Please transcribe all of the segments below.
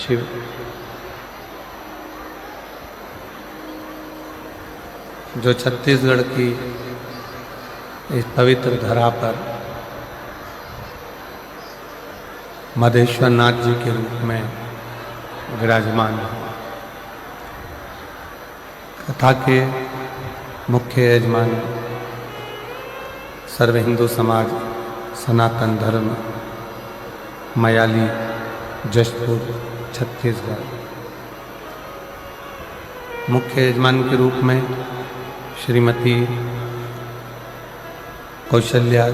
शिव जो छत्तीसगढ़ की इस पवित्र धरा पर मधेश्वर नाथ जी के रूप में विराजमान है। कथा के मुख्य यजमान सर्व हिंदू समाज सनातन धर्म मयाली जशपुर छत्तीसगढ़। मुख्य यजमान के रूप में श्रीमती कौशल्या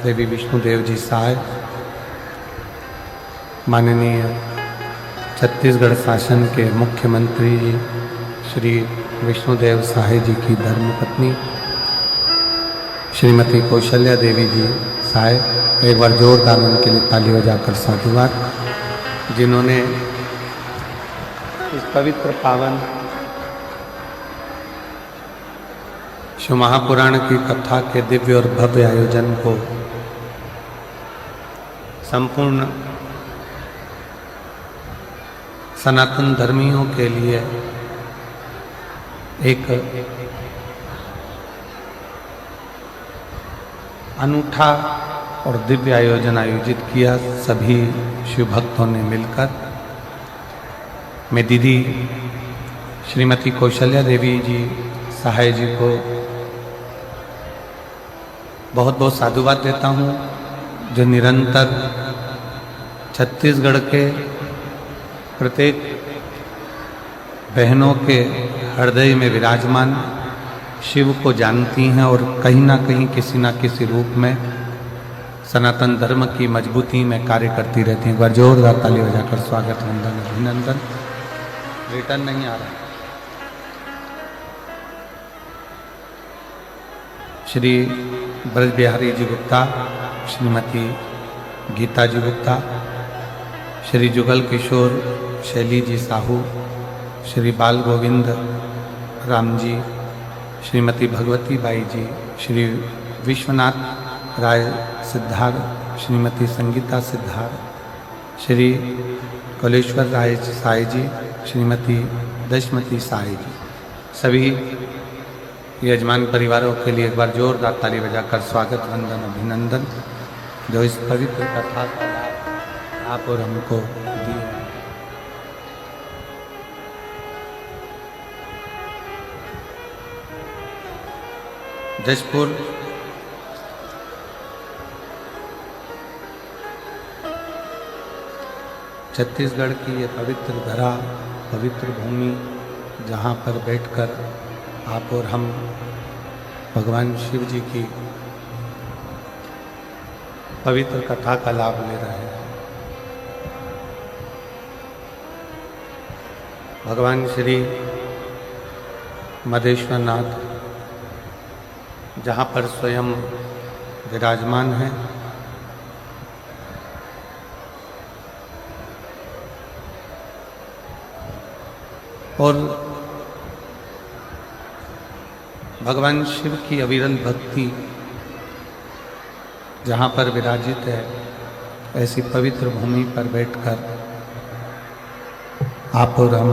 देवी विष्णुदेव जी साहब, माननीय छत्तीसगढ़ शासन के मुख्यमंत्री जी श्री विष्णुदेव साहे जी की धर्मपत्नी श्रीमती कौशल्या देवी जी साहब, एक बार जोरदार उनके लिए ताली बजाकर साधुवाद, जिन्होंने इस पवित्र पावन शिव महापुराण की कथा के दिव्य और भव्य आयोजन को संपूर्ण सनातन धर्मियों के लिए एक अनूठा और दिव्य आयोजन आयोजित किया सभी शिव भक्तों ने मिलकर। मैं दीदी श्रीमती कौशल्या देवी जी सहाय जी को बहुत बहुत साधुवाद देता हूँ, जो निरंतर छत्तीसगढ़ के प्रत्येक बहनों के हृदय में विराजमान शिव को जानती हैं और कहीं ना कहीं किसी ना किसी रूप में सनातन धर्म की मजबूती में कार्य करती रहती हैं। एक बार जोरदार ताली बजाकर स्वागत वंदन अभिनंदन। रिटर्न नहीं आ रहा। श्री ब्रज बिहारी जी गुप्ता, श्रीमती गीता जी गुप्ता, श्री जुगल किशोर शैली जी साहू, श्री बाल गोविंद राम जी, श्रीमती भगवती बाई जी, श्री विश्वनाथ राय सिद्धार्थ, श्रीमती संगीता सिद्धार्थ, श्री कलेश्वर राय साई जी, श्रीमती दशमती साई जी, सभी यजमान परिवारों के लिए एक बार जोरदार ताली बजाकर स्वागत वंदन अभिनंदन, जो इस पवित्र कथा का लाभ आप और हमको दिए। जशपुर छत्तीसगढ़ की ये पवित्र धरा, पवित्र भूमि, जहाँ पर बैठकर आप और हम भगवान शिव जी की पवित्र कथा का लाभ ले रहे हैं। भगवान श्री मधेश्वर नाथ जहाँ पर स्वयं विराजमान हैं, और भगवान शिव की अविरल भक्ति जहाँ पर विराजित है, ऐसी पवित्र भूमि पर बैठकर आप और हम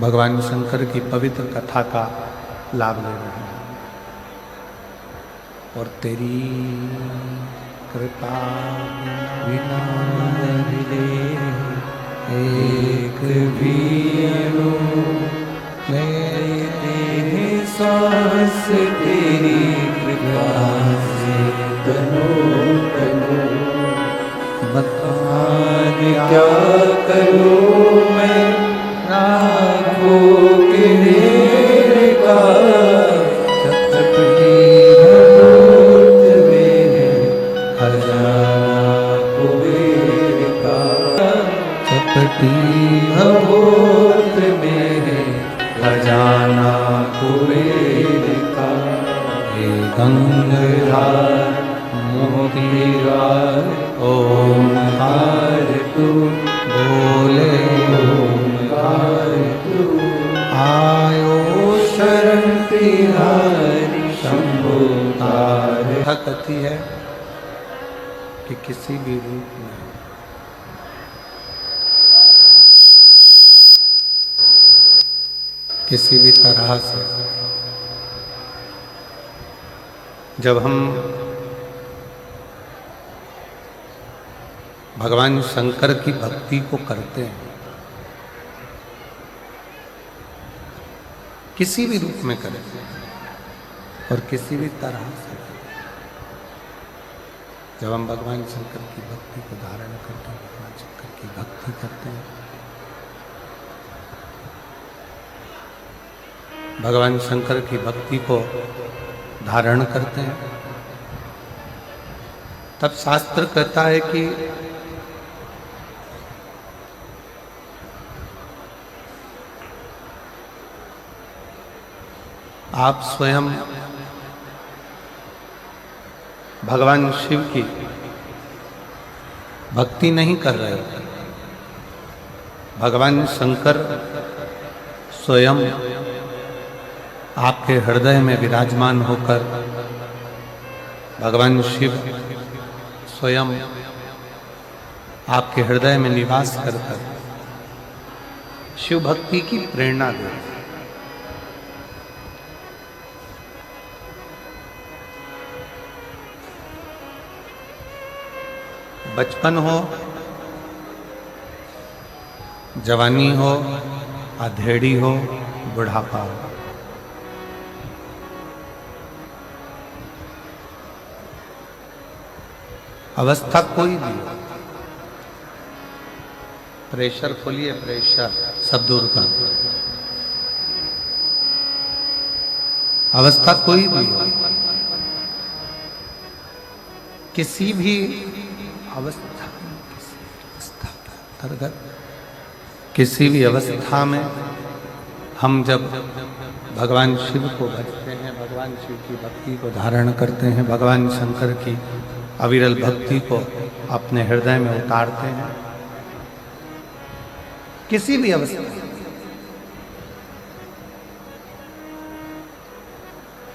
भगवान शंकर की पवित्र कथा का लाभ ले रहे हैं। और तेरी कृपा बिना मिले एक भी मेरे सांस तेरी कृपा से तनो तनो, बतान क्या करूं मैं राखों के ढेर का, चपटी भभूत मेरे खजाना कुबेर का, चपटी भभूत मेरे खजाना कुबेर का, हे गंगाधर मोतीराज ओमकार तू बोले, ओमकार तू आयो शरण तिहारी शंभो तारे। कहती है कि किसी भी रूप में किसी भी तरह से जब हम भगवान शंकर की भक्ति को करते हैं, किसी भी रूप में करें और किसी भी तरह से, जब हम भगवान शंकर की भक्ति को धारण करते हैं, भगवान शंकर की भक्ति करते हैं, भगवान शंकर की भक्ति को धारण करते हैं, तब शास्त्र कहता है कि आप स्वयं भगवान शिव की भक्ति नहीं कर रहे हो, भगवान शंकर स्वयं आपके हृदय में विराजमान होकर, भगवान शिव स्वयं आपके हृदय में निवास कर शिव भक्ति की प्रेरणा दे। बचपन हो, जवानी हो, अधेड़ी हो, बुढ़ापा हो, अवस्था कोई भी हो, प्रेशर खोलिए, प्रेशर सब दूर का, अवस्था कोई भी हो, किसी भी अवस्था अंतर्गत, किसी भी अवस्था में हम जब भगवान शिव को भजते हैं, भगवान शिव की भक्ति को धारण करते हैं, भगवान शंकर की अविरल भक्ति को अपने हृदय में उतारते हैं, किसी भी अवस्था,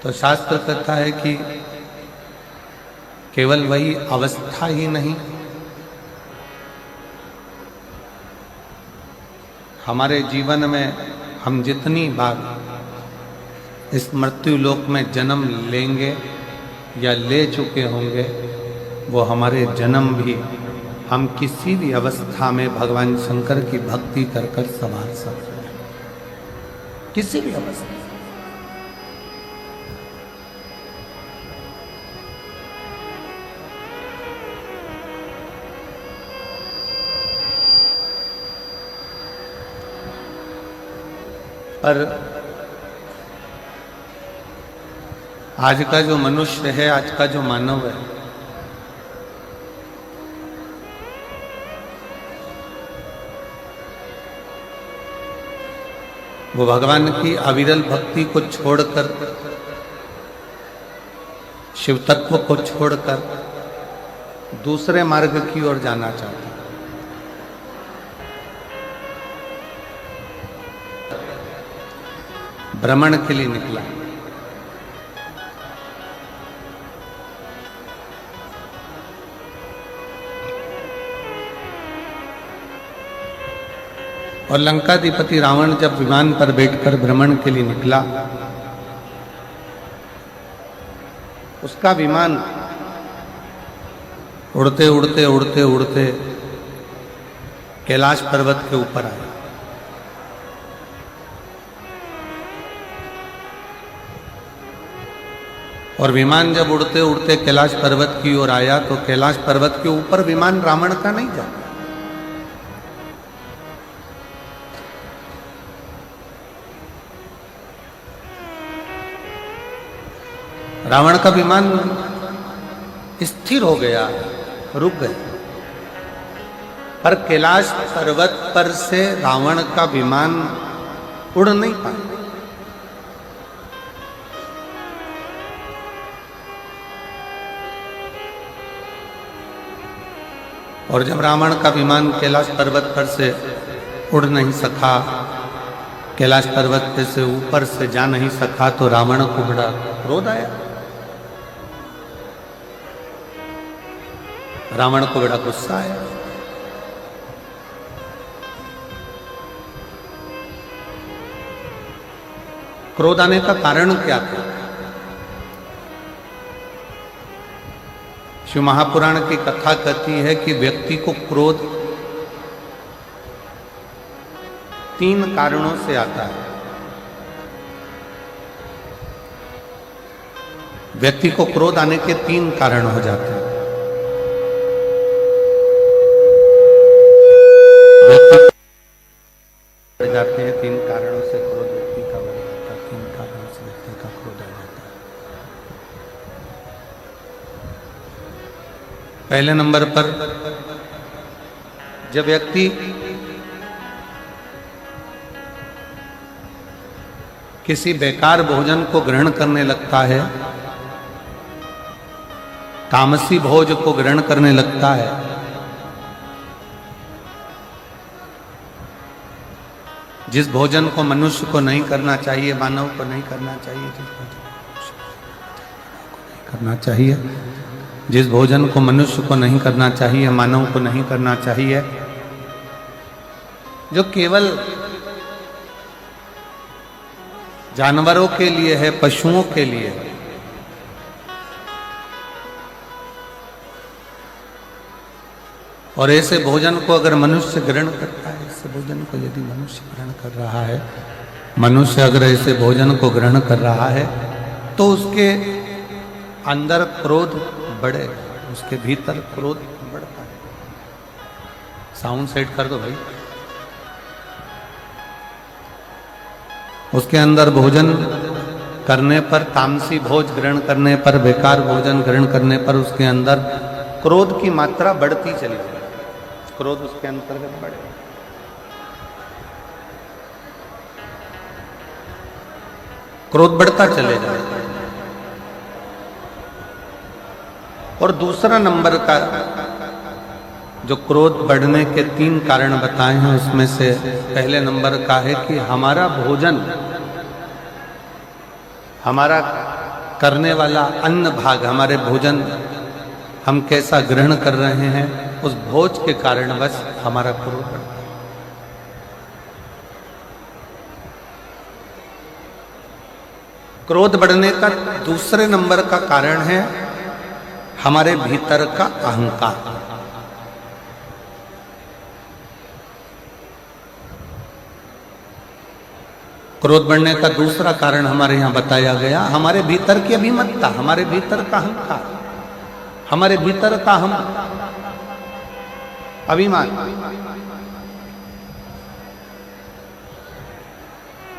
तो शास्त्र कहता है कि केवल वही अवस्था ही नहीं, हमारे जीवन में हम जितनी बार इस मृत्यु लोक में जन्म लेंगे या ले चुके होंगे, वो हमारे जन्म भी हम किसी भी अवस्था में भगवान शंकर की भक्ति कर कर संभाल सकते हैं, किसी भी अवस्था। पर आज का जो मनुष्य है, आज का जो मानव है, वो भगवान की अविरल भक्ति को छोड़कर, शिव तत्व को छोड़कर दूसरे मार्ग की ओर जाना चाहता है। भ्रमण के लिए निकला, और लंकाधिपति रावण जब विमान पर बैठकर भ्रमण के लिए निकला, उसका विमान उड़ते उड़ते उड़ते उड़ते कैलाश पर्वत के ऊपर आया। और विमान जब उड़ते उड़ते कैलाश पर्वत की ओर आया, तो कैलाश पर्वत के ऊपर विमान रावण का नहीं जाता, रावण का विमान स्थिर हो गया, रुक गया, पर कैलाश पर्वत पर से रावण का विमान उड़ नहीं पाया। और जब रावण का विमान कैलाश पर्वत पर से उड़ नहीं सका, कैलाश पर्वत पे से ऊपर से जा नहीं सका, तो रावण को बड़ा क्रोध आया, रावण को बड़ा गुस्सा आया। क्रोध आने का कारण क्या था? शिव महापुराण की कथा कहती है कि व्यक्ति को क्रोध 3 कारणों से आता है। व्यक्ति को क्रोध आने के 3 कारण हो जाते हैं। व्यक्ति बढ़ जाते हैं 3 कारणों से क्रोध व्यक्ति का बढ़ जाता है। 3 कारणों से व्यक्ति का क्रोध आ जाता है। पहले नंबर पर जब व्यक्ति किसी बेकार भोजन को ग्रहण करने लगता है, तामसी भोज को ग्रहण करने लगता है, जिस भोजन को मनुष्य को नहीं करना चाहिए, मानव को नहीं करना चाहिए, जिस भोजन को मनुष्य को नहीं करना चाहिए, मानव को नहीं करना चाहिए, जो केवल जानवरों के लिए है, पशुओं के लिए है, और ऐसे भोजन को अगर मनुष्य ग्रहण करता है, ऐसे भोजन को यदि मनुष्य ग्रहण कर रहा है, मनुष्य अगर ऐसे भोजन को ग्रहण कर रहा है, तो उसके अंदर क्रोध बढ़ेगा, उसके भीतर क्रोध बढ़ता है। साउंड सेट कर दो भाई। उसके अंदर भोजन करने पर, तामसी भोज ग्रहण करने पर, बेकार भोजन ग्रहण करने पर उसके अंदर क्रोध की मात्रा बढ़ती चली जाए, क्रोध उसके अंतर्गत बढ़े। क्रोध बढ़ता चले जाए। और दूसरा नंबर का जो क्रोध बढ़ने के 3 कारण बताए हैं, उसमें से पहले नंबर का है कि हमारा भोजन, हमारा करने वाला अन्न भाग, हमारे भोजन हम कैसा ग्रहण कर रहे हैं, उस भोज के कारण बस हमारा क्रोध बढ़ता है। क्रोध बढ़ने का दूसरे नंबर का कारण है हमारे भीतर का अहंकार। क्रोध बढ़ने का दूसरा कारण हमारे यहां बताया गया, हमारे भीतर की अभिमतता, हमारे भीतर का अहंकार, हमारे भीतर का हम अभिमान।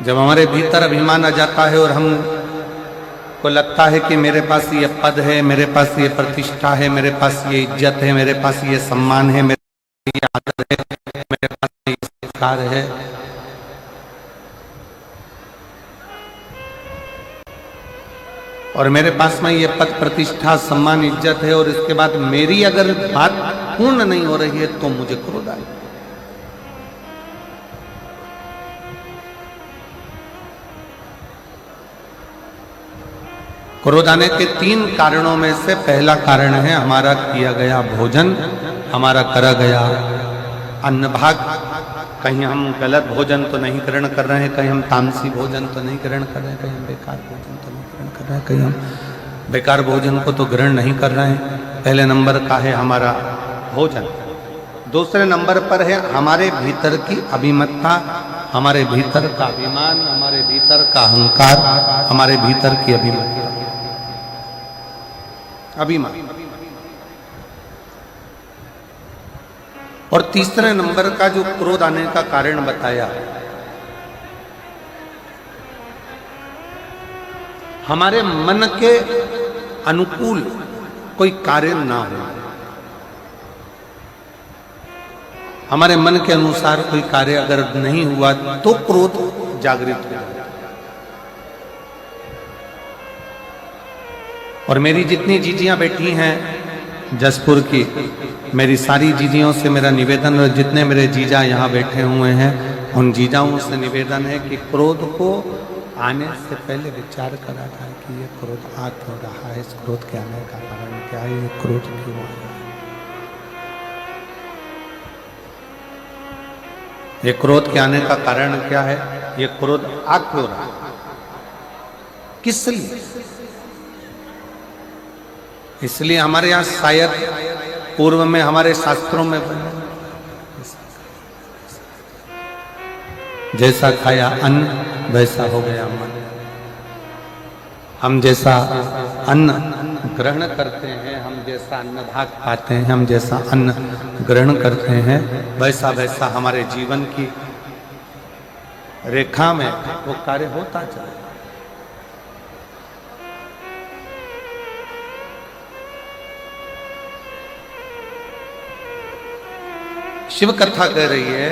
जब हमारे भीतर अभिमान आ जाता है और हम को लगता है कि मेरे पास ये पद है, मेरे पास ये प्रतिष्ठा है, मेरे पास ये इज्जत है, मेरे पास ये सम्मान है, मेरे पास ये आदर है, मेरे पास ये संस्कार है, और मेरे पास में ये पद, प्रतिष्ठा, सम्मान, इज्जत है, और इसके बाद मेरी अगर बात पूर्ण नहीं हो रही है तो मुझे क्रोध आएगा। क्रोध आने के 3 कारणों में से पहला कारण है हमारा किया गया भोजन, हमारा करा गया अन्न भाग। कहीं हम गलत भोजन तो नहीं ग्रहण कर रहे हैं, कहीं हम तामसी भोजन तो नहीं ग्रहण कर रहे हैं, कहीं हम बेकार भोजन तो नहीं ग्रहण कर रहे हैं, कहीं हम बेकार भोजन को तो ग्रहण नहीं कर रहे हैं। पहले नंबर का है हमारा भोजन। दूसरे नंबर पर है हमारे भीतर की अभिमतता, हमारे भीतर का अभिमान, हमारे भीतर का अहंकार, हमारे भीतर की अभिमतता, अभिमान। और तीसरे नंबर का जो क्रोध आने का कारण बताया, हमारे मन के अनुकूल कोई कार्य ना हो, हमारे मन के अनुसार कोई कार्य अगर नहीं हुआ तो क्रोध जागृत हो जाता। और मेरी जितनी जीजियां बैठी हैं जसपुर की, मेरी सारी जीजियों से मेरा निवेदन, और जितने मेरे जीजा यहाँ बैठे हुए हैं उन जीजाओं से निवेदन है कि क्रोध को आने से पहले विचार करा जाए कि ये क्रोध आ क्यों रहा है, इस क्रोध के आने का कारण क्या है, ये क्रोध क्यों आ रहा है, ये क्रोध के आने का कारण क्या है, ये क्रोध आ क्यों रहा है। किस लिए? इसलिए हमारे यहाँ शायद पूर्व में हमारे शास्त्रों में जैसा खाया अन्न वैसा हो गया मन। हम जैसा अन्न ग्रहण करते हैं, हम जैसा अन्न भाग पाते हैं, हम जैसा अन्न ग्रहण करते हैं, वैसा वैसा हमारे जीवन की रेखा में वो कार्य होता चला। शिव कथा कह रही है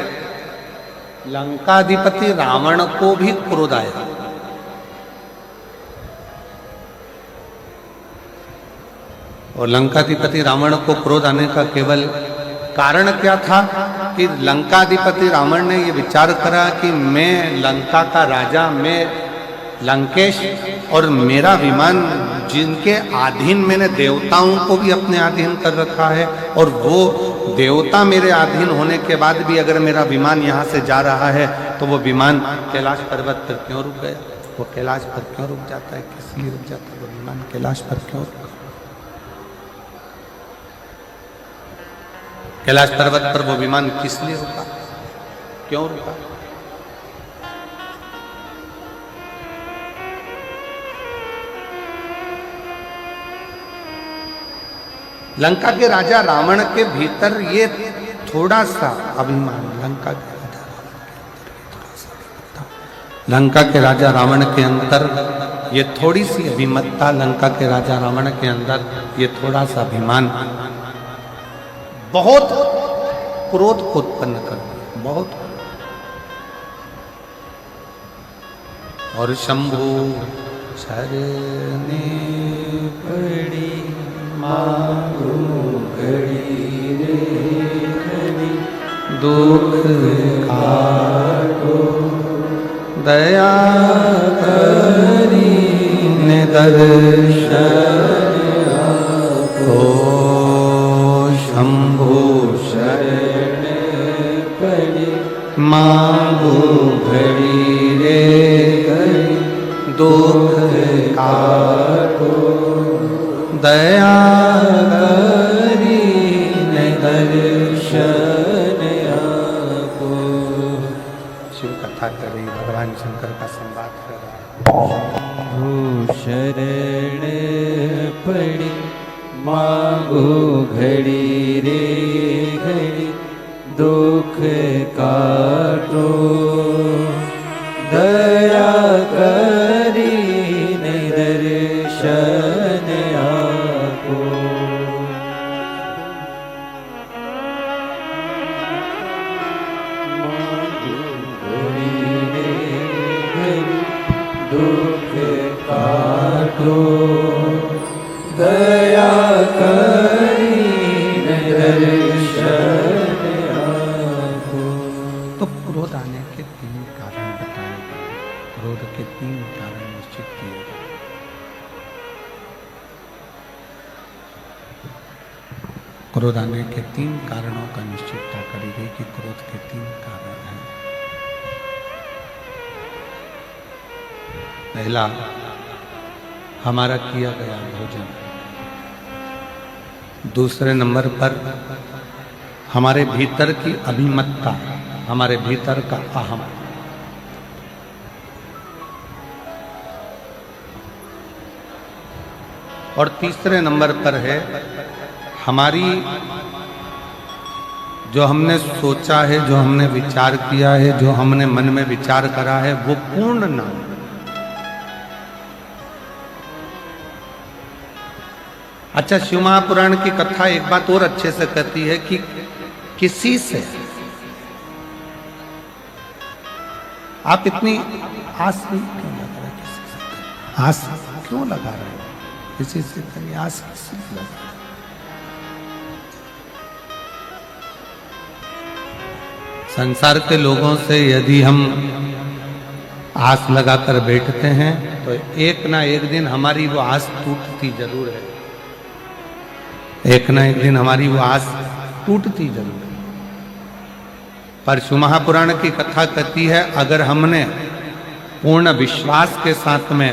लंकाधिपति रावण को भी क्रोध आया। और लंकाधिपति रावण को क्रोध आने का केवल कारण क्या था कि लंकाधिपति रावण ने ये विचार करा कि मैं लंका का राजा, मैं लंकेश, और मेरा विमान जिनके अधीन मैंने देवताओं को भी अपने अधीन कर रखा है, और वो देवता मेरे अधीन होने के बाद भी अगर मेरा विमान यहाँ से जा रहा है तो वो विमान कैलाश पर्वत पर क्यों रुक गया? वो कैलाश पर क्यों रुक जाता है? किस लिए रुक जाता है वो विमान? कैलाश पर क्यों रुका? कैलाश पर्वत पर वो विमान किस लिए रुका? क्यों रुका? लंका के राजा रावण के भीतर ये थोड़ा सा अभिमान, लंका के राजा रावण के अंदर ये थोड़ी सी अभिमतता, लंका के राजा रावण के अंदर ये थोड़ा सा अभिमान बहुत क्रोध को उत्पन्न कर दिया, बहुत। और शंभु शरणे पड़ी मांगू घड़ी रे घड़ी, दुख काटो दया करी ने दर्शन आपको। शंभु शरण पड़ी मांगू घड़ी रे घड़ी, दुख काटो दया करी ने दर्शन आपको। शिव कथा कर रही, भगवान शंकर का संवाद कर रहा है। शरण पड़ी मांगो घड़ी रे घड़ी, दुख काटो दया करी ने दर्शन आपको। मांगो घड़ी रे घड़ी, दुख काटो दया करी ने दर्शन आपको। तो क्रोध आने के 3 कारण बताए गए, क्रोध के 3 कारण निश्चित किए गए। क्रोध आने के 3 कारणों का निश्चितता करी गई कि क्रोध के 3 कारण हैं। पहला, हमारा किया गया भोजन। दूसरे नंबर पर हमारे भीतर की अभिमतता, हमारे भीतर का अहम। और तीसरे नंबर पर है हमारी जो हमने सोचा है, जो हमने विचार किया है, जो हमने मन में विचार करा है, वो पूर्ण ना हो। अच्छा, शिव महापुराण की कथा एक बात और अच्छे से कहती है कि किसी से आप इतनी आस क्यों लगा रहे? किसी से आस क्यों लगा रहे हो? किसी से इतनी आस किसी से लगा? संसार के लोगों से यदि हम आस लगाकर बैठते हैं तो एक ना एक दिन हमारी वो आस टूटती जरूर है। एक ना एक दिन हमारी वो आस टूटती जरूर है। पर शिव महापुराण की कथा कहती है, अगर हमने पूर्ण विश्वास के साथ में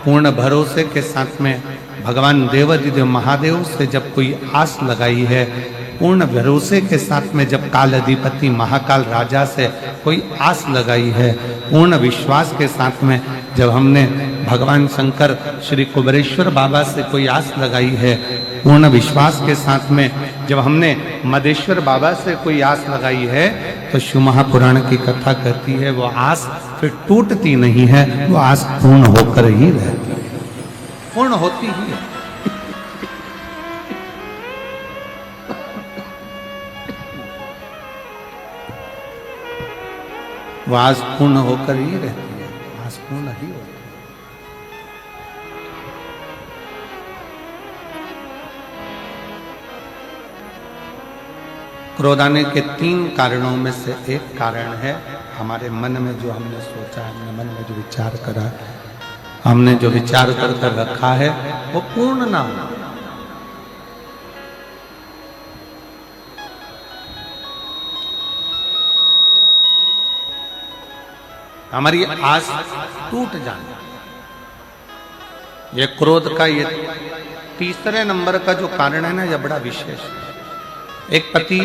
पूर्ण भरोसे के साथ में भगवान देवाधिदेव महादेव से जब कोई आस लगाई है, पूर्ण भरोसे के साथ में जब काल अधिपति महाकाल राजा से कोई आस लगाई है, पूर्ण विश्वास के साथ में जब हमने भगवान शंकर श्री कुबेरेश्वर बाबा से कोई आस लगाई है, पूर्ण विश्वास के साथ में जब हमने मदेश्वर बाबा से कोई आस लगाई है, तो शिव महापुराण की कथा कहती है वो आस फिर टूटती नहीं है, वो आस पूर्ण होकर ही रहती है, पूर्ण होती ही है। वो आस पूर्ण होकर ही रहती है, आस पूर्ण ही होती है। क्रोध आने के 3 कारणों में से एक कारण है हमारे मन में जो हमने सोचा, हमने मन में जो विचार करा, हमने जो विचार कर कर रखा है वो पूर्ण ना हो। हमारी आस टूट जाना, ये क्रोध का ये तीसरे नंबर का जो कारण है ना, ये बड़ा विशेष है। एक पति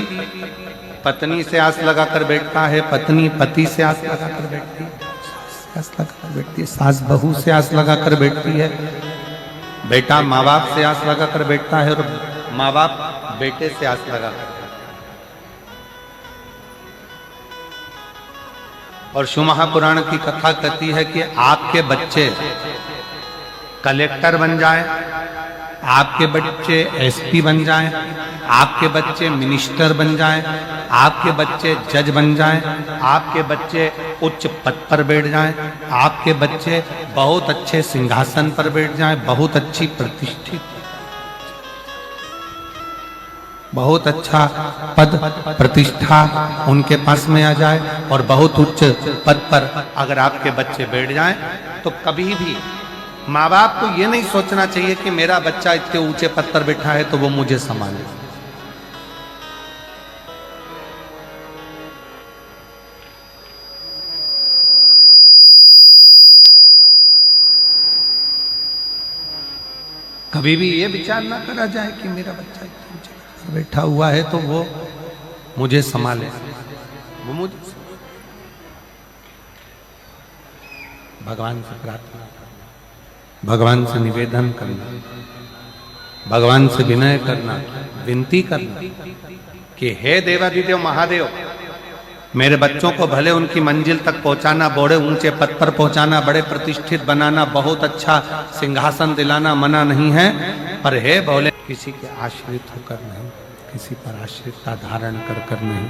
पत्नी से आस लगाकर बैठता है, पत्नी पति से आस लगाकर बैठती है, आस लगाकर बैठती है, सास बहू से आस लगाकर बैठती है, बेटा माँ बाप से आस लगाकर बैठता है, और माँ बाप बेटे से आस लगाकर। और शिव महापुराण की कथा कहती है कि आपके बच्चे कलेक्टर बन जाए, आपके बच्चे एसपी बन जाएं, आपके बच्चे मिनिस्टर बन जाएं, आपके बच्चे जज बन जाएं, आपके बच्चे उच्च पद पर बैठ जाएं, आपके बच्चे बहुत अच्छे सिंहासन पर बैठ जाएं, बहुत अच्छी प्रतिष्ठित, बहुत अच्छा पद प्रतिष्ठा उनके पास में आ जाए, और बहुत उच्च पद पर अगर आपके बच्चे बैठ जाएं, तो कभी भी माँ बाप को ये नहीं सोचना चाहिए कि मेरा बच्चा इतने ऊंचे पद पर बैठा है तो वो मुझे संभाले। कभी भी ये विचार ना करा जाए कि मेरा बच्चा इतने ऊंचे पद पर बैठा हुआ है तो वो मुझे संभाले, वो मुझे भगवान से प्रार्थना, भगवान से निवेदन करना, भगवान से विनय करना, विनती करना कि हे देवाधिदेव महादेव, मेरे बच्चों को भले उनकी मंजिल तक पहुंचाना, बड़े ऊंचे पद पर पहुंचाना, बड़े प्रतिष्ठित बनाना, बहुत अच्छा सिंहासन दिलाना मना नहीं है, पर हे भोले किसी के आश्रित होकर नहीं, किसी पर आश्रितता धारण कर कर नहीं,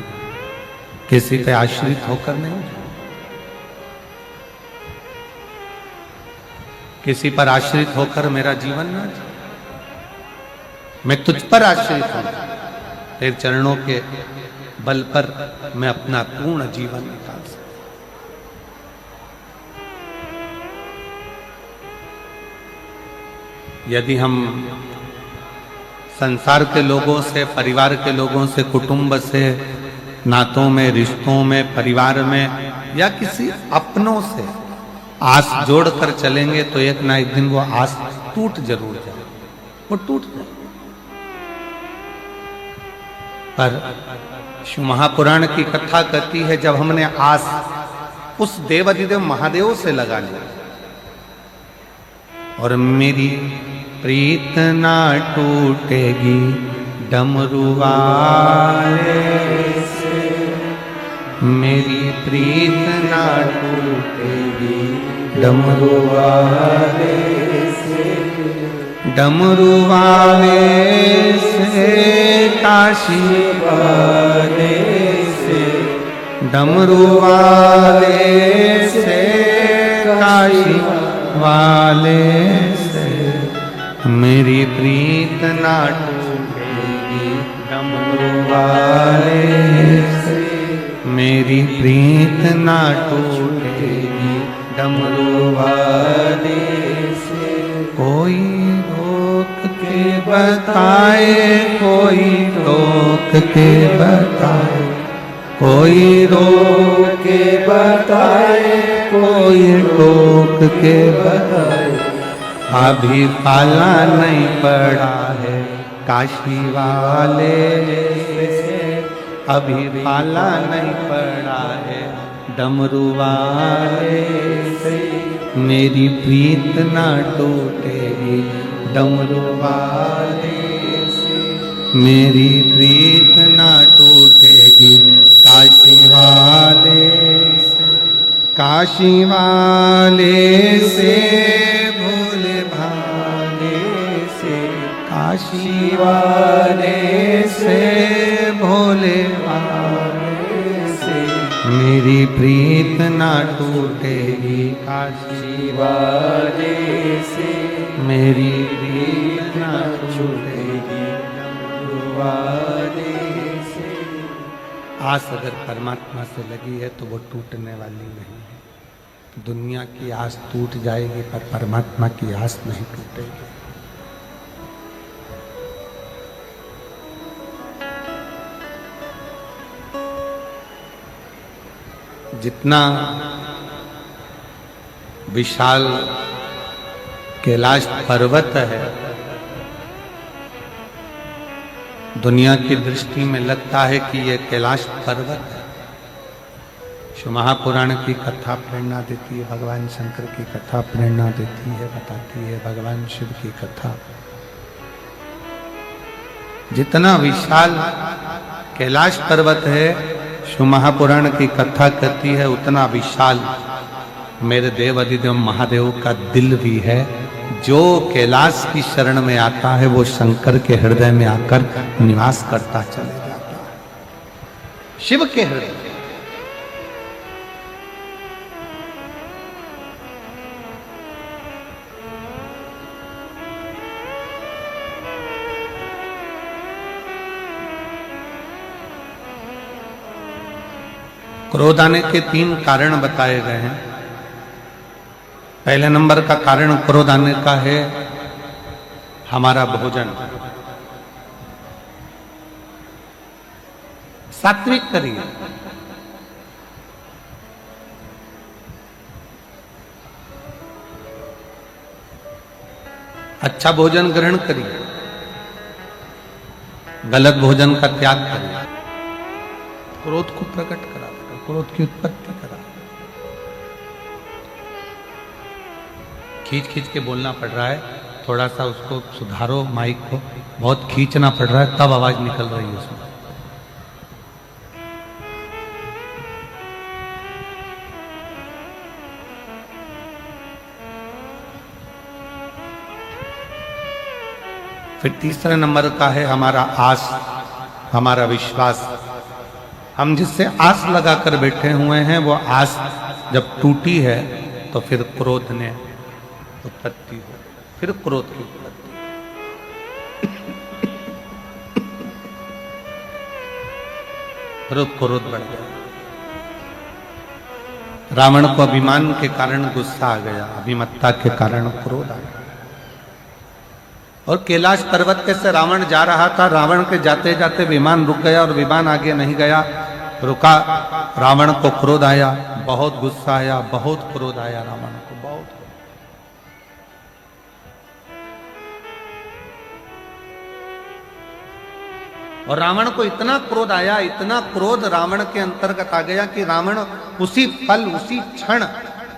किसी पे आश्रित होकर नहीं, किसी पर आश्रित होकर मेरा जीवन ना जाए, मैं तुझ पर आश्रित हूं, तेरे चरणों के बल पर मैं अपना पूर्ण जीवन निकाल सकूं। यदि हम संसार के लोगों से, परिवार के लोगों से, कुटुंब से, नातों में, रिश्तों में, परिवार में या किसी अपनों से आस जोड़कर चलेंगे तो एक ना एक दिन वो आस टूट जरूर जाए, वो टूट जाए। पर शिव महापुराण की कथा कहती है जब हमने आस उस देवाधिदेव महादेव से लगा ली और मेरी प्रीत ना टूटेगी डमरू वाले से, मेरी प्रीत ना टूटेगी डमरू वाले से, डमरू वाले से, काशी वाले से, डमरू वाले से, काशी वाले से, मेरी प्रीत ना टूटेगी डमरू वाले से, मेरी प्रीत ना टूटेगी डमरू वाले से। कोई रोक के बताए, कोई रोक के बताए, कोई रोक के बताए, कोई रोक के बताए, अभी पाला नहीं पड़ा है काशी वाले से, अभी पाला नहीं पड़ा है डमरू वाले से, मेरी प्रीत ना टूटेगी डमरू वाले से, मेरी प्रीत ना टूटेगी काशी वाले से, काशी वाले से भोले भाले से, काशी वाले से भोले भाले से, मेरी प्रीत ना टूटेगी काशी वाले से, मेरी प्रीत ना टूटेगी वाले से। आस अगर परमात्मा से लगी है तो वो टूटने वाली नहीं है। दुनिया की आस टूट जाएगी पर परमात्मा की आस नहीं टूटेगी। जितना विशाल कैलाश पर्वत है, दुनिया की दृष्टि में लगता है कि यह कैलाश पर्वत है। शिव महापुराण की कथा प्रेरणा देती है, भगवान शंकर की कथा प्रेरणा देती है, बताती है भगवान शिव की कथा। जितना विशाल कैलाश पर्वत है, शिव महापुराण की कथा कहती है उतना विशाल मेरे देव अधिदेव महादेव का दिल भी है। जो कैलाश की शरण में आता है वो शंकर के हृदय में आकर निवास करता चले जाता है, शिव के हृदय। क्रोध आने के 3 कारण बताए गए हैं। पहले नंबर का कारण क्रोध आने का है हमारा भोजन। सात्विक करिए, अच्छा भोजन ग्रहण करिए, गलत भोजन का त्याग करिए। क्रोध को प्रकट करा, क्रोध की उत्पत्ति करा। खींच खींच के बोलना पड़ रहा है, थोड़ा सा उसको सुधारो, माइक को बहुत खींचना पड़ रहा है तब आवाज निकल रही है उसमें। फिर तीसरे नंबर का है हमारा आस, हमारा विश्वास। हम जिससे आस लगाकर बैठे हुए हैं वो आस जब टूटी है तो फिर क्रोध ने उत्पत्ति हो, फिर क्रोध की उत्पत्ति। फिर क्रोध बढ़ गया। रावण को अभिमान के कारण गुस्सा आ गया, अभिमत्ता के कारण क्रोध आ गया। और कैलाश पर्वत पे से रावण जा रहा था, रावण के जाते जाते विमान रुक गया और विमान आगे नहीं गया, रुका। रावण को क्रोध आया, बहुत गुस्सा आया, बहुत क्रोध आया रावण को, बहुत। और रावण को इतना क्रोध आया, इतना क्रोध रावण के अंतर्गत आ गया कि रावण उसी पल, उसी क्षण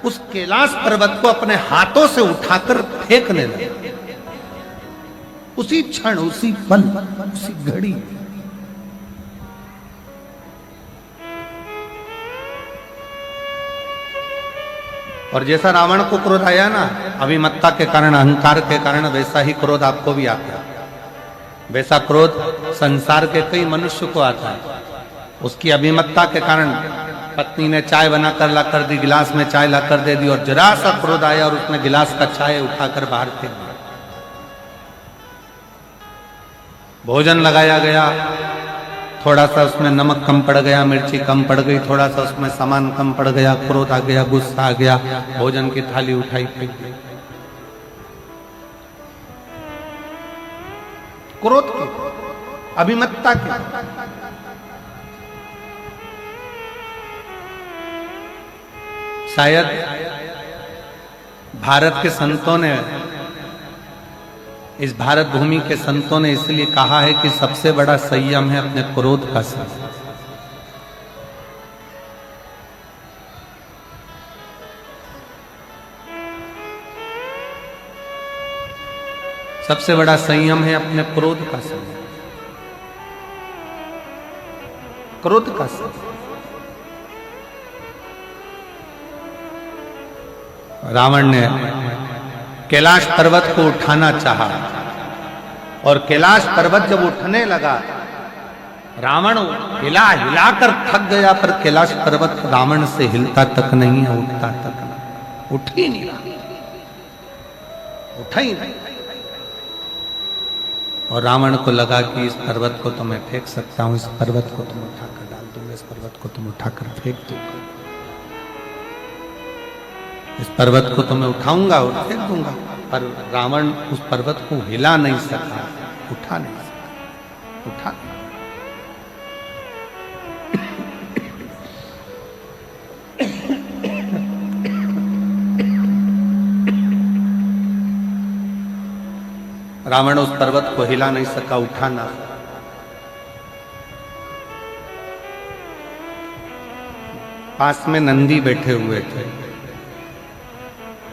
उस कैलाश पर्वत को अपने हाथों से उठाकर फेंकने लगा। उसी क्षण, उसी पल, उसी घड़ी। और जैसा रावण को क्रोध आया ना अभिमत्ता के कारण, अहंकार के कारण, वैसा ही क्रोध आपको भी आता है। वैसा क्रोध संसार के कई मनुष्य को आता है। उसकी अभिमत्ता के कारण पत्नी ने चाय बनाकर ला कर दी, गिलास में चाय ला कर दे दी, और जरा सा क्रोध आया और उसने गिलास का चाय उठाकर बाहर फेंक दिया। भोजन लगाया गया, थोड़ा सा उसमें नमक कम पड़ गया, मिर्ची कम पड़ गई, थोड़ा सा उसमें सामान कम पड़ गया, क्रोध आ गया, गुस्सा आ गया, भोजन की थाली उठाई फेंक दी। क्रोध की, अभिमत्ता की। शायद भारत के संतों ने इस भारत भूमि के संतों ने इसलिए कहा है कि सबसे बड़ा संयम है अपने क्रोध का संयम। सबसे बड़ा संयम है अपने क्रोध का संयम, क्रोध का संयम। रावण ने कैलाश पर्वत को उठाना चाहा और कैलाश पर्वत जब उठने लगा, रावण हिला हिलाकर थक गया, पर कैलाश पर्वत रावण से हिलता तक नहीं है, उठता तक नहीं, उठ ही नहीं रहा, उठा ही नहीं। और रावण को लगा कि इस पर्वत को तो मैं फेंक सकता हूं, इस पर्वत को तुम उठाकर डाल दूंगा, इस पर्वत को तुम उठाकर फेंक दूंगा, इस पर्वत को तो मैं उठाऊंगा और फेंक दूंगा। पर रावण उस पर्वत को हिला नहीं सका, उठा नहीं सका, उठा नहीं। रावण उस पर्वत को हिला नहीं सका, उठा ना। पास में नंदी बैठे हुए थे,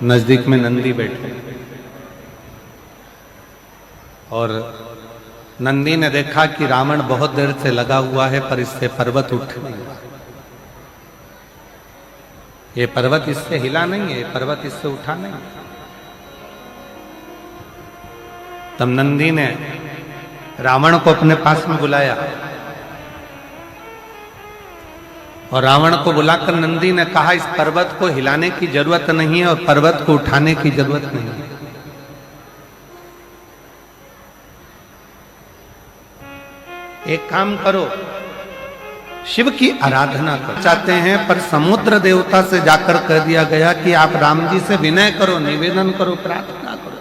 नजदीक में नंदी बैठे, और नंदी ने देखा कि रावण बहुत देर से लगा हुआ है पर इससे पर्वत उठ नहीं रहा, ये पर्वत इससे हिला नहीं है, ये पर्वत इससे उठा नहीं है। तब नंदी ने रावण को अपने पास में बुलाया और रावण को बुलाकर नंदी ने कहा, इस पर्वत को हिलाने की जरूरत नहीं है और पर्वत को उठाने की जरूरत नहीं है। एक काम करो, शिव की आराधना करो। चाहते हैं पर समुद्र देवता से जाकर कह दिया गया कि आप राम जी से विनय करो, निवेदन करो, प्रार्थना करो,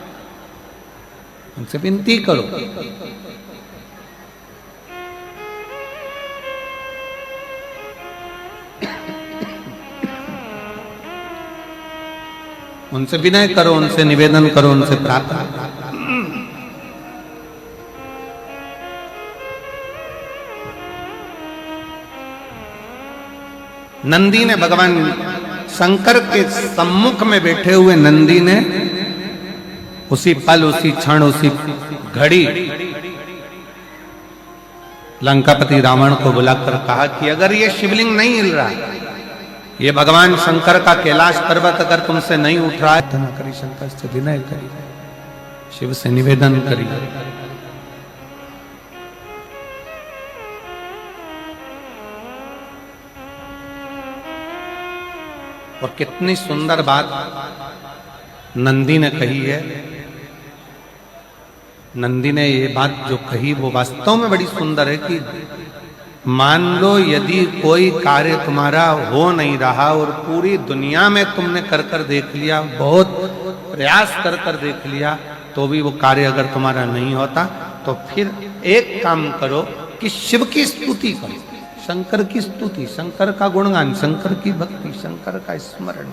उनसे विनती करो। उनसे विनय करो, उनसे निवेदन करो, उनसे प्रार्थना करो। नंदी ने भगवान शंकर के सम्मुख में बैठे हुए नंदी ने उसी पल, उसी क्षण, उसी घड़ी लंकापति रावण को बुलाकर कहा कि अगर ये शिवलिंग नहीं हिल रहा, ये भगवान शंकर का कैलाश पर्वत अगर तुमसे नहीं उठ रहा है, तो न करी, शंकर से विनय करी, शिव से निवेदन करी। और कितनी सुंदर बात नंदी ने कही है। नंदी ने ये बात जो कही वो वास्तव में बड़ी सुंदर है कि मान लो यदि कोई कार्य तुम्हारा हो नहीं रहा और पूरी दुनिया में तुमने कर कर देख लिया, बहुत प्रयास कर कर देख लिया, तो भी वो कार्य अगर तुम्हारा नहीं होता, तो फिर एक काम करो कि शिव की स्तुति करो, शंकर की स्तुति, शंकर का गुणगान, शंकर की भक्ति, शंकर का स्मरण।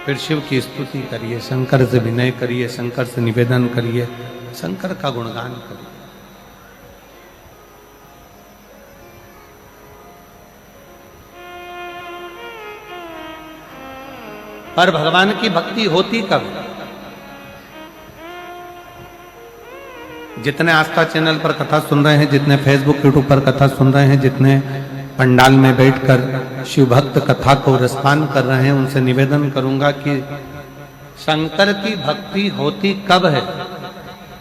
फिर शिव की स्तुति करिए, शंकर से विनय करिए, शंकर से निवेदन करिए, शंकर का गुणगान करिए। पर भगवान की भक्ति होती कब? जितने आस्था चैनल पर कथा सुन रहे हैं, जितने फेसबुक यूट्यूब पर कथा सुन रहे हैं, जितने पंडाल में बैठकर शिव भक्त कथा को रसपान कर रहे हैं, उनसे निवेदन करूंगा कि शंकर की भक्ति होती कब है,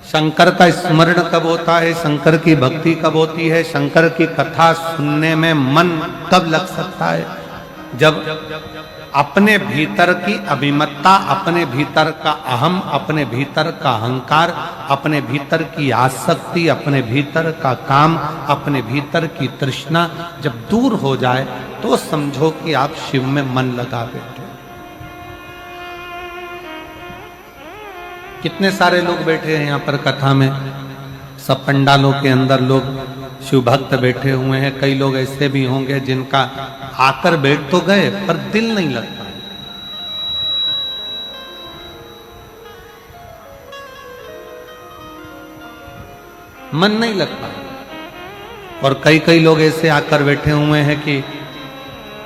शंकर का स्मरण कब होता है, शंकर की भक्ति कब होती है, शंकर की कथा सुनने में मन कब लग सकता है, जब अपने भीतर की अभिमत्ता, अपने भीतर का अहम, अपने भीतर का अहंकार, अपने भीतर की आसक्ति, अपने भीतर का काम, अपने भीतर की तृष्णा जब दूर हो जाए, तो समझो कि आप शिव में मन लगा बैठे। कितने सारे लोग बैठे हैं यहाँ पर कथा में, सब पंडालों के अंदर लोग शिव भक्त बैठे हुए हैं। कई लोग ऐसे भी होंगे जिनका आकर बैठ तो गए पर दिल नहीं लगता, मन नहीं लगता। और कई कई लोग ऐसे आकर बैठे हुए हैं कि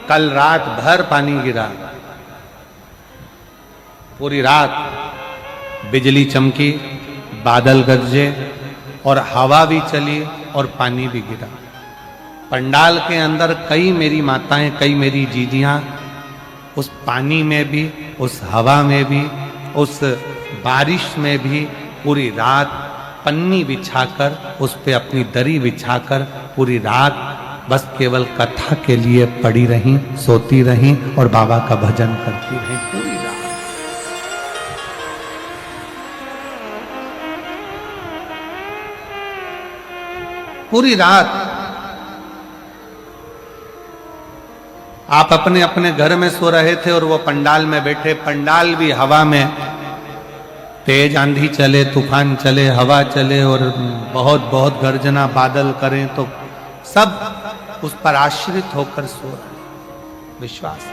कल रात भर पानी गिरा, पूरी रात बिजली चमकी, बादल गरजे और हवा भी चली और पानी भी गिरा। पंडाल के अंदर कई मेरी माताएं, कई मेरी जीजियां उस पानी में भी, उस हवा में भी, उस बारिश में भी पूरी रात पन्नी बिछाकर उस पे अपनी दरी बिछाकर पूरी रात बस केवल कथा के लिए पड़ी रहीं, सोती रहीं और बाबा का भजन करती रहीं पूरी रात। पूरी रात आप अपने अपने घर में सो रहे थे और वो पंडाल में बैठे। पंडाल भी हवा में, तेज आंधी चले, तूफान चले, हवा चले और बहुत बहुत गर्जना बादल करें तो सब उस पर आश्रित होकर सो रहे। विश्वास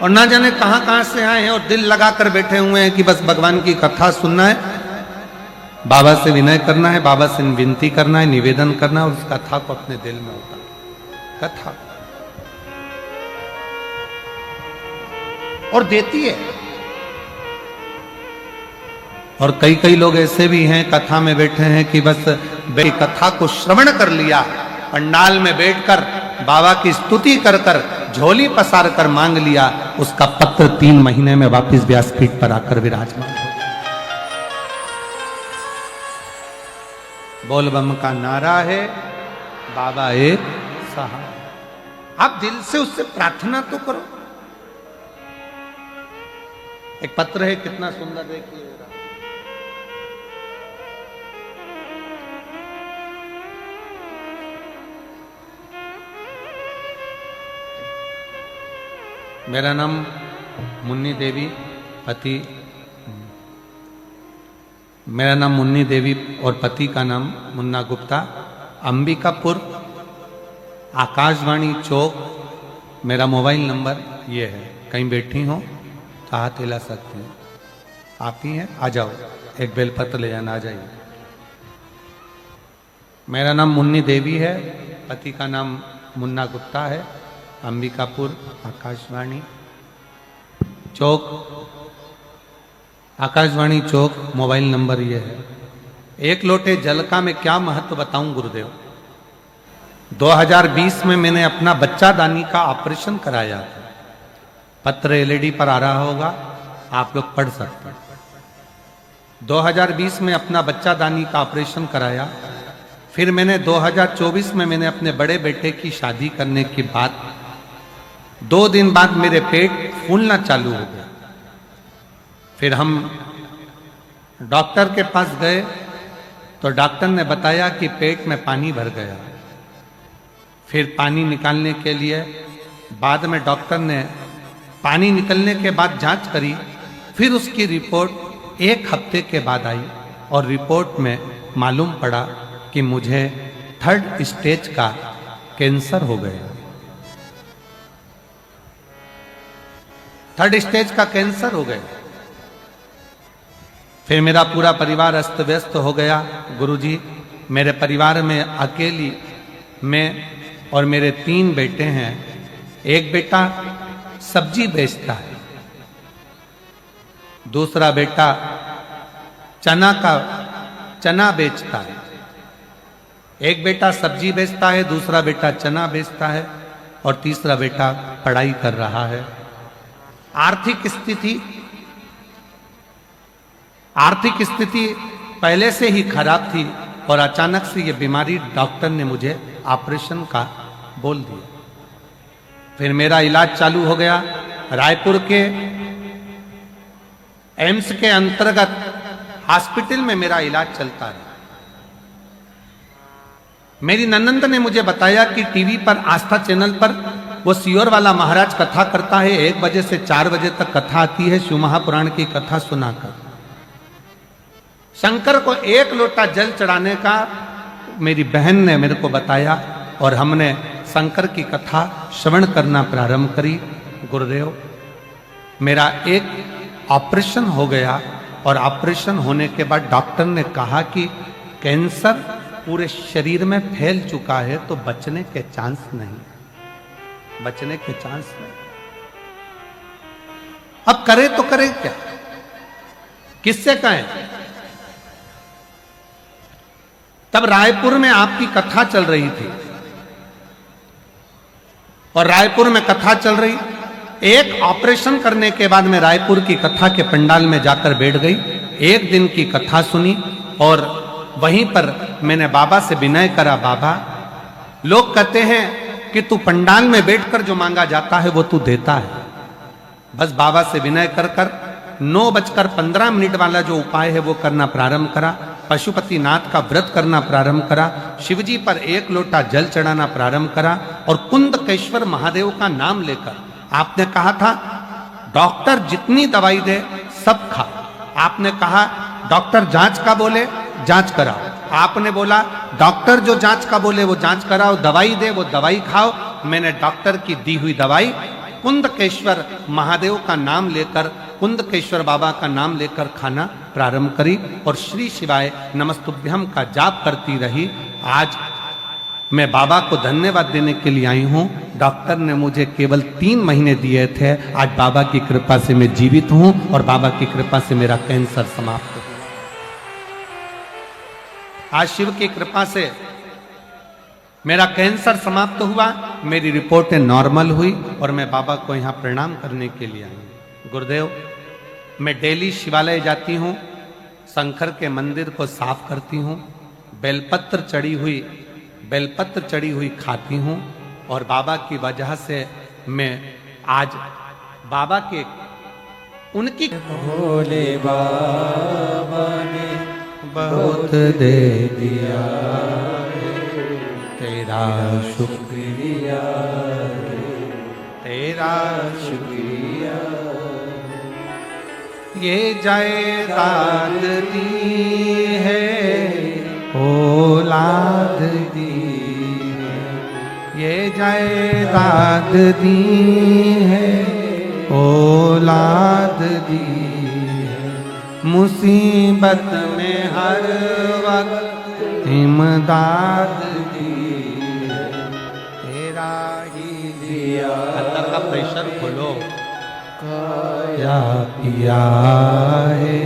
और ना जाने कहां कहां से आए हैं और दिल लगाकर बैठे हुए हैं कि बस भगवान की कथा सुनना है, बाबा से विनय करना है, बाबा से विनती करना है, निवेदन करना है और उस कथा को अपने दिल में उतार। कथा और देती है। और कई कई लोग ऐसे भी हैं कथा में बैठे हैं कि बस कथा को श्रवण कर लिया, पंडाल में बैठकर बाबा की स्तुति कर कर झोली पसार कर मांग लिया, उसका पत्र 3 महीने में वापस व्यासपीठ पर आकर विराजमान हो। बोल बम का नारा है, बाबा एक सहारा। आप दिल से उससे प्रार्थना तो करो। एक पत्र है, कितना सुंदर देखिए। मेरा नाम मुन्नी देवी, पति, मेरा नाम मुन्नी देवी और पति का नाम मुन्ना गुप्ता, अंबिकापुर, आकाशवाणी चौक। मेरा मोबाइल नंबर ये है, कहीं बैठी हो तो हाथ हिला सकते हैं। आप ही हैं, आ जाओ, एक बेलपत्र ले जाना, आ जाइए। मेरा नाम मुन्नी देवी है, पति का नाम मुन्ना गुप्ता है, अंबिकापुर, आकाशवाणी चौक, आकाशवाणी चौक। मोबाइल नंबर ये है। एक लोटे जल का मैं क्या महत्व बताऊं गुरुदेव। 2020 में मैंने अपना बच्चादानी का ऑपरेशन कराया था। पत्र एलईडी पर आ रहा होगा, आप लोग पढ़ सकते हैं। 2020 में अपना बच्चादानी का ऑपरेशन कराया। फिर मैंने 2024 में मैंने अपने बड़े बेटे की शादी करने के बाद 2 दिन बाद मेरे पेट फूलना चालू हो गया। फिर हम डॉक्टर के पास गए तो डॉक्टर ने बताया कि पेट में पानी भर गया। फिर पानी निकालने के लिए बाद में डॉक्टर ने पानी निकलने के बाद जांच करी। फिर उसकी रिपोर्ट 1 हफ्ते के बाद आई और रिपोर्ट में मालूम पड़ा कि मुझे 3rd स्टेज का कैंसर हो गया। 3rd स्टेज का कैंसर हो गया। फिर मेरा पूरा परिवार अस्त व्यस्त हो गया। गुरुजी, मेरे परिवार में अकेली मैं और मेरे 3 बेटे हैं। एक बेटा सब्जी बेचता है, दूसरा बेटा चना बेचता है। एक बेटा सब्जी बेचता है, दूसरा बेटा चना बेचता है और तीसरा बेटा पढ़ाई कर रहा है। आर्थिक स्थिति पहले से ही खराब थी और अचानक से ये बीमारी डॉक्टर ने मुझे ऑपरेशन का बोल दिया। फिर मेरा इलाज चालू हो गया। रायपुर के एम्स के अंतर्गत हॉस्पिटल में मेरा इलाज चलता है। मेरी ननंद ने मुझे बताया कि टीवी पर आस्था चैनल पर वो सियोर वाला महाराज कथा करता है। 1 बजे से 4 बजे तक कथा आती है, शिव महापुराण की कथा सुनाकर। शंकर को 1 लोटा जल चढ़ाने का मेरी बहन ने मेरे को बताया और हमने शंकर की कथा श्रवण करना प्रारंभ करी। गुरुदेव, मेरा एक ऑपरेशन हो गया और ऑपरेशन होने के बाद डॉक्टर ने कहा कि कैंसर पूरे शरीर में फैल चुका है, तो बचने के चांस नहीं, बचने के चांस नहीं। अब करे तो करे क्या, किससे कहें? तब रायपुर में आपकी कथा चल रही थी, और रायपुर में कथा चल रही, एक ऑपरेशन करने के बाद मैं रायपुर की कथा के पंडाल में जाकर बैठ गई। एक दिन की कथा सुनी और वहीं पर मैंने बाबा से विनय करा, बाबा लोग कहते हैं कि तू पंडाल में बैठकर जो मांगा जाता है वो तू देता है। बस बाबा से विनय कर 9:15 वाला जो उपाय है वो करना प्रारंभ करा। पशुपतिनाथ का व्रत करना प्रारंभ करा, शिवजी पर 1 लोटा जल चढ़ाना प्रारंभ करा और कुंदकेश्वर महादेव का नाम लेकर, आपने कहा था डॉक्टर जितनी दवाई दे सब खा। आपने कहा डॉक्टर जांच का बोले जांच कराओ, आपने बोला डॉक्टर जो जांच का बोले वो जांच कराओ, दवाई दे वो दवाई खाओ। मैंने डॉक्टर की दी हुई दवाई कुंदकेश्वर महादेव का नाम लेकर, कुंदकेश्वर बाबा का नाम लेकर खाना प्रारंभ करी और श्री शिवाय नमस्तुभ्यम का जाप करती रही। आज मैं बाबा को धन्यवाद देने के लिए आई हूं। डॉक्टर ने मुझे केवल 3 महीने दिए थे, आज बाबा की कृपा से मैं जीवित हूं और बाबा की कृपा से मेरा कैंसर समाप्त हुआ। आज शिव की कृपा से मेरा कैंसर समाप्त हुआ, मेरी रिपोर्टें नॉर्मल हुई और मैं बाबा को यहाँ प्रणाम करने के लिए आई। गुरुदेव, मैं डेली शिवालय जाती हूँ, शंकर के मंदिर को साफ करती हूँ, बेलपत्र चढ़ी हुई खाती हूँ और बाबा की वजह से मैं आज बाबा के उनकी भोले बाबा ने बहुत दे दिया, तेरा शुक्रिया, तेरा शुक्रिया। ये जायदाद दी है, औलाद दी है, ये जायदाद दी है, औलाद दी है। मुसीबत में हर वक्त इमदाद दी है, तेरा ही दिया। अंदर का प्रेशर खोलो, खाया पिया है,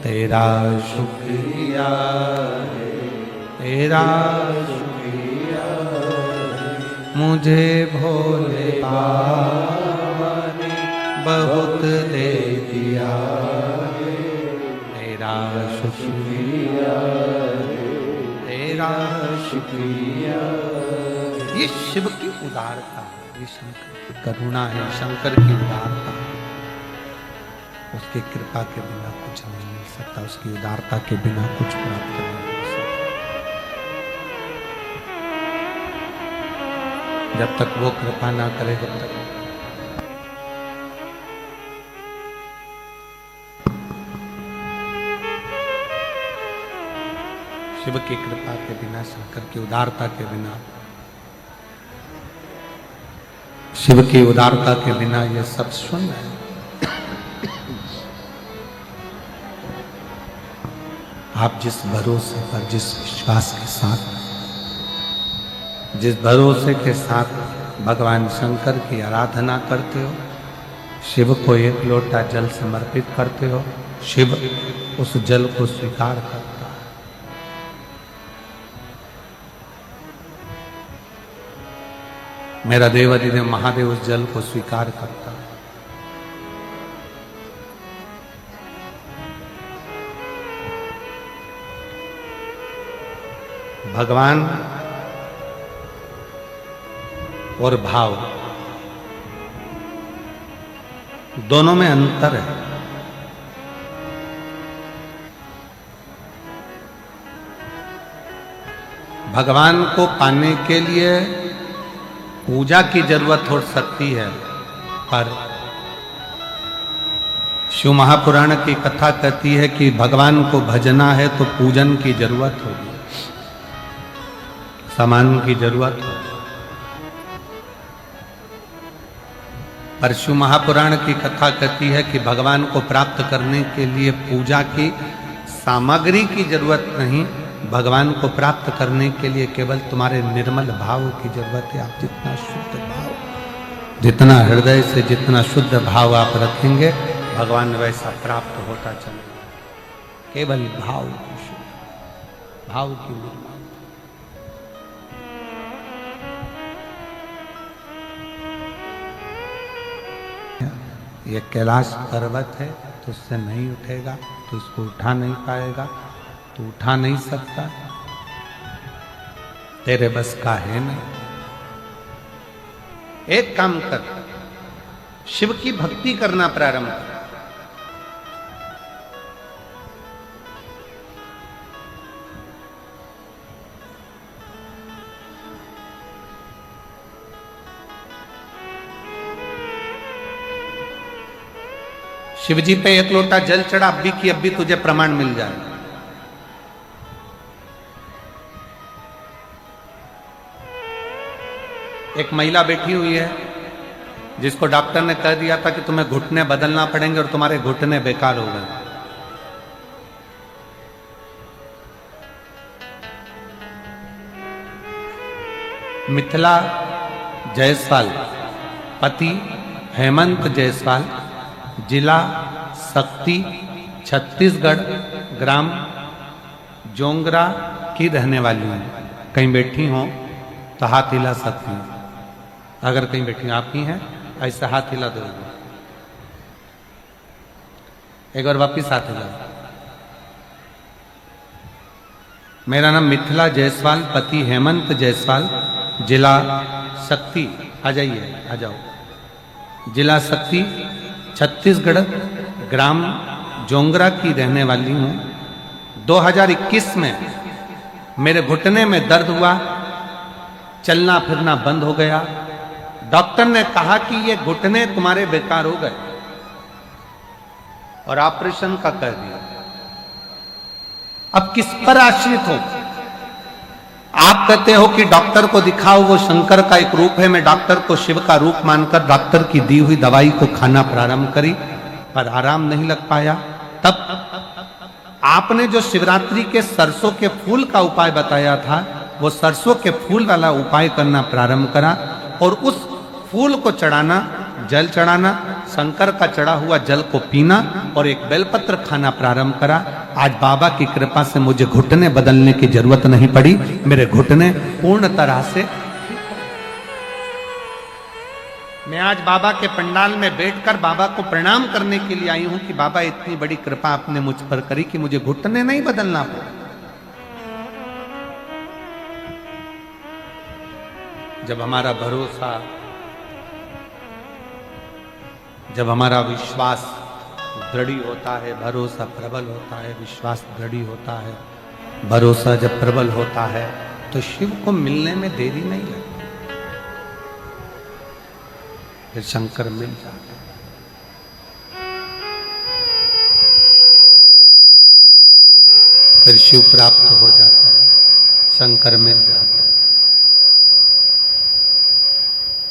तेरा शुक्रिया है, तेरा शुक्रिया है। मुझे भोले बाबा ने बहुत दे दिया है, तेरा शुक्रिया है, तेरा शुक्रिया। ये शिव की उदारता है, ये शंकर की करुणा है, शंकर की उदारता है। उसकी कृपा के बिना कुछ नहीं मिल सकता, उसकी उदारता के बिना कुछ प्राप्त नहीं हो सकता। जब तक वो कृपा ना करे तब तक शिव की कृपा के बिना, शंकर की उदारता के बिना, शिव की उदारता के बिना ये सब शून्य है। आप जिस भरोसे पर, जिस विश्वास के साथ, जिस भरोसे के साथ भगवान शंकर की आराधना करते हो, शिव को 1 लोटा जल समर्पित करते हो, शिव उस जल को स्वीकार करता है। मेरा देवाधिदेव महादेव उस जल को स्वीकार करता है। भगवान और भाव दोनों में अंतर है। भगवान को पाने के लिए पूजा की जरूरत हो सकती है, पर शिव महापुराण की कथा कहती है कि भगवान को भजना है तो पूजन की जरूरत होगी, सामान की जरूरत हो। परशु महापुराण की कथा कहती है कि भगवान को प्राप्त करने के लिए पूजा की सामग्री की जरूरत नहीं, भगवान को प्राप्त करने के लिए केवल तुम्हारे निर्मल भाव की जरूरत है। आप जितना शुद्ध भाव, जितना हृदय से जितना शुद्ध भाव आप रखेंगे, भगवान वैसा प्राप्त होता चलेगा। केवल भाव की शुद्ध, भाव की निर्मल। ये कैलाश पर्वत है तो उससे नहीं उठेगा, तो इसको उठा नहीं पाएगा, तो उठा नहीं सकता, तेरे बस का है नहीं। एक काम कर, शिव की भक्ति करना प्रारंभ कर। शिव जी पे एक लोटा जल चढ़ा, अभी की अभी तुझे प्रमाण मिल जाए। एक महिला बैठी हुई है जिसको डॉक्टर ने कह दिया था कि तुम्हें घुटने बदलना पड़ेंगे और तुम्हारे घुटने बेकार हो गए। मिथिला जायसवाल, पति हेमंत जायसवाल, जिला शक्ति, छत्तीसगढ़, ग्राम जोंगरा की रहने वाली हूँ। कहीं बैठी हो तो हाथ हिला सकती हूँ। अगर कहीं बैठी आप ही हैं, ऐसे हाथ हिला दो। एक बार वापिस हाथ हिला। मेरा नाम मिथिला जायसवाल, पति हेमंत जायसवाल, जिला शक्ति, आ जाइए, आ जाओ। जिला शक्ति, छत्तीसगढ़, ग्राम जोंगरा की रहने वाली हूँ। 2021 में मेरे घुटने में दर्द हुआ, चलना फिरना बंद हो गया। डॉक्टर ने कहा कि ये घुटने तुम्हारे बेकार हो गए और ऑपरेशन का कर दिया। अब किस पर आश्रित हो? आप कहते हो कि डॉक्टर को दिखाओ, वो शंकर का एक रूप है। मैं डॉक्टर को शिव का रूप मानकर डॉक्टर की दी हुई दवाई को खाना प्रारंभ करी, पर आराम नहीं लग पाया। तब आपने जो शिवरात्रि के सरसों के फूल का उपाय बताया था, वो सरसों के फूल वाला उपाय करना प्रारंभ करा और उस फूल को चढ़ाना, जल चढ़ाना, शंकर का चढ़ा हुआ जल को पीना और एक बेलपत्र खाना प्रारंभ करा। आज बाबा की कृपा से मुझे घुटने बदलने की जरूरत नहीं पड़ी। मेरे घुटने पूर्ण तरह से, मैं आज बाबा के पंडाल में बैठकर बाबा को प्रणाम करने के लिए आई हूं कि बाबा इतनी बड़ी कृपा आपने मुझ पर करी कि मुझे घुटने नहीं बदलना पड़ा। जब हमारा भरोसा, जब हमारा विश्वास दृढ़ होता है, भरोसा प्रबल होता है, विश्वास दृढ़ होता है, भरोसा जब प्रबल होता है तो शिव को मिलने में देरी नहीं लगती, फिर शंकर मिल जाते हैं। फिर शिव प्राप्त हो जाता है, शंकर मिल जाता है।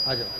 आ जाओ।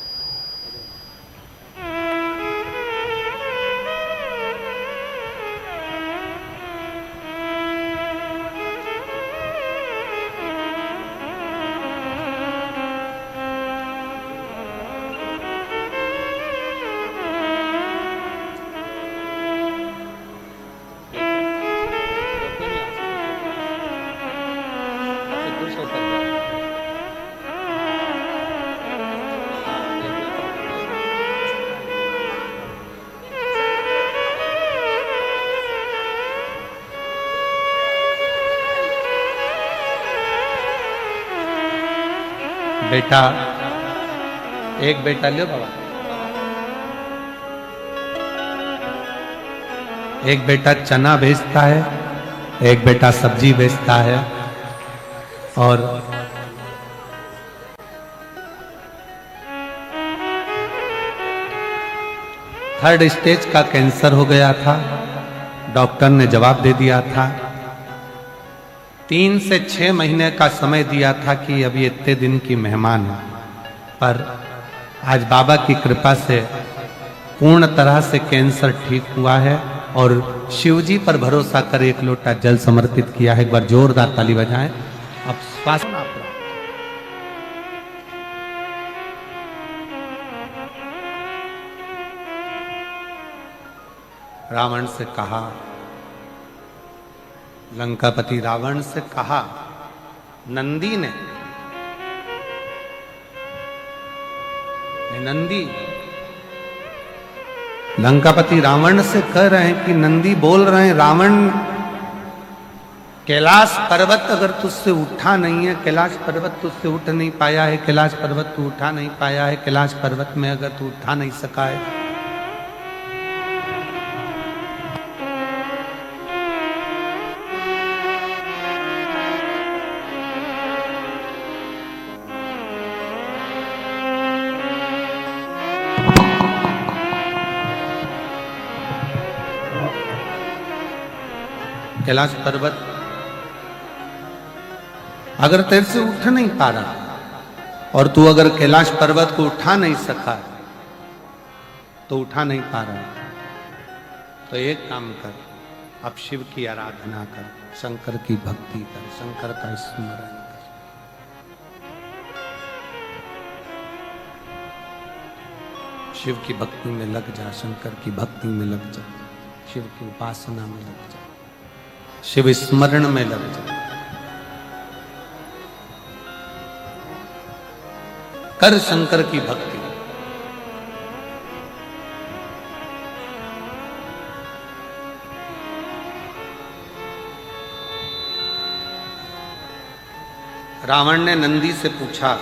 बेटा, एक बेटा लो बाबा। एक बेटा चना बेचता है, एक बेटा सब्जी बेचता है और थर्ड स्टेज का कैंसर हो गया था। डॉक्टर ने जवाब दे दिया था, 3 से 6 महीने का समय दिया था कि अभी इतने दिन की मेहमान है। पर आज बाबा की कृपा से पूर्ण तरह से कैंसर ठीक हुआ है और शिवजी पर भरोसा कर एक लोटा जल समर्पित किया है। एक बार जोरदार ताली बजाएं। अब स्वास्थ्य रावण से कहा, लंकापति रावण से कहा नंदी ने, नंदी लंकापति रावण से कह रहे हैं कि नंदी बोल रहे हैं रावण कैलाश पर्वत अगर तुझसे उठा नहीं है, कैलाश पर्वत तुझसे उठ नहीं पाया है, कैलाश पर्वत तू उठा नहीं पाया है, कैलाश पर्वत में अगर तू उठा नहीं सका है, कैलाश पर्वत अगर तेरे से उठ नहीं पा रहा और तू अगर कैलाश पर्वत को उठा नहीं सका तो उठा नहीं पा रहा तो एक काम कर, अब शिव की आराधना कर, शंकर की भक्ति कर, शंकर का स्मरण कर। शिव की भक्ति में लग जा, शंकर की भक्ति में लग जा, शिव की उपासना में लग जा, शिव स्मरण में लग जा, कर शंकर की भक्ति। रावण ने नंदी से पूछा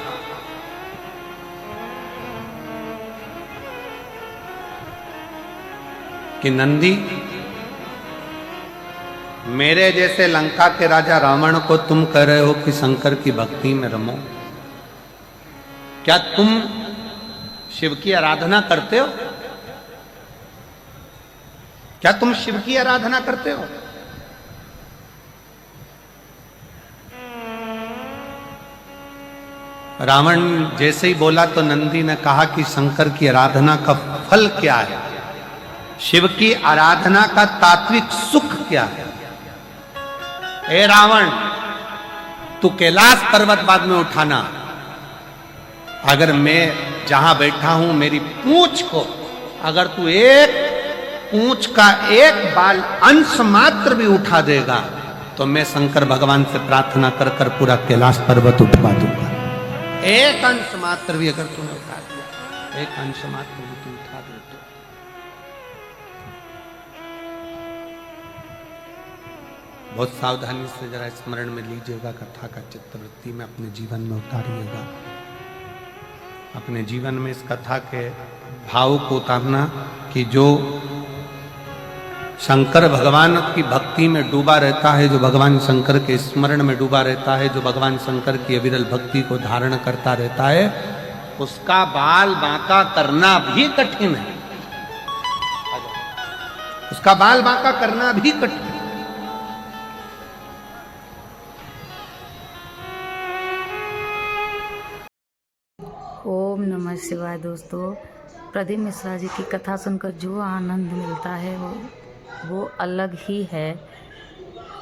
कि नंदी, मेरे जैसे लंका के राजा रावण को तुम कह रहे हो कि शंकर की भक्ति में रमो, क्या तुम शिव की आराधना करते हो? क्या तुम शिव की आराधना करते हो? रावण जैसे ही बोला तो नंदी ने कहा कि शंकर की आराधना का फल क्या है, शिव की आराधना का तात्विक सुख क्या है? ए रावण, तू कैलाश पर्वत बाद में उठाना, अगर मैं जहां बैठा हूं मेरी पूंछ को अगर तू एक पूंछ का एक बाल अंश मात्र भी उठा देगा तो मैं शंकर भगवान से प्रार्थना कर कर पूरा कैलाश पर्वत उठवा दूंगा। एक अंश मात्र भी अगर तूने उठा दिया, एक अंश मात्र भी तू उठा दे तो बहुत सावधानी से जरा स्मरण में लीजिएगा, कथा का चित्तवृत्ति में अपने जीवन में उतारिएगा, अपने जीवन में इस कथा के भाव को उतारना कि जो शंकर भगवान की भक्ति में डूबा रहता है, जो भगवान शंकर के स्मरण में डूबा रहता है, जो भगवान शंकर की अविरल भक्ति को धारण करता रहता है, उसका बाल बांका करना भी कठिन है, उसका बाल बांका करना भी कठिन है। ओम नमः शिवाय। दोस्तों, प्रदीप मिश्रा जी की कथा सुनकर जो आनंद मिलता है वो अलग ही है।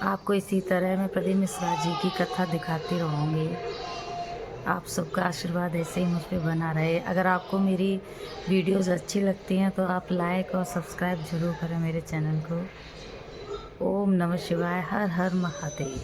आपको इसी तरह मैं प्रदीप मिश्रा जी की कथा दिखाती रहूँगी। आप सबका आशीर्वाद ऐसे ही मुझ पर बना रहे। अगर आपको मेरी वीडियोस अच्छी लगती हैं तो आप लाइक और सब्सक्राइब जरूर करें मेरे चैनल को। ओम नमः शिवाय। हर हर महादेव।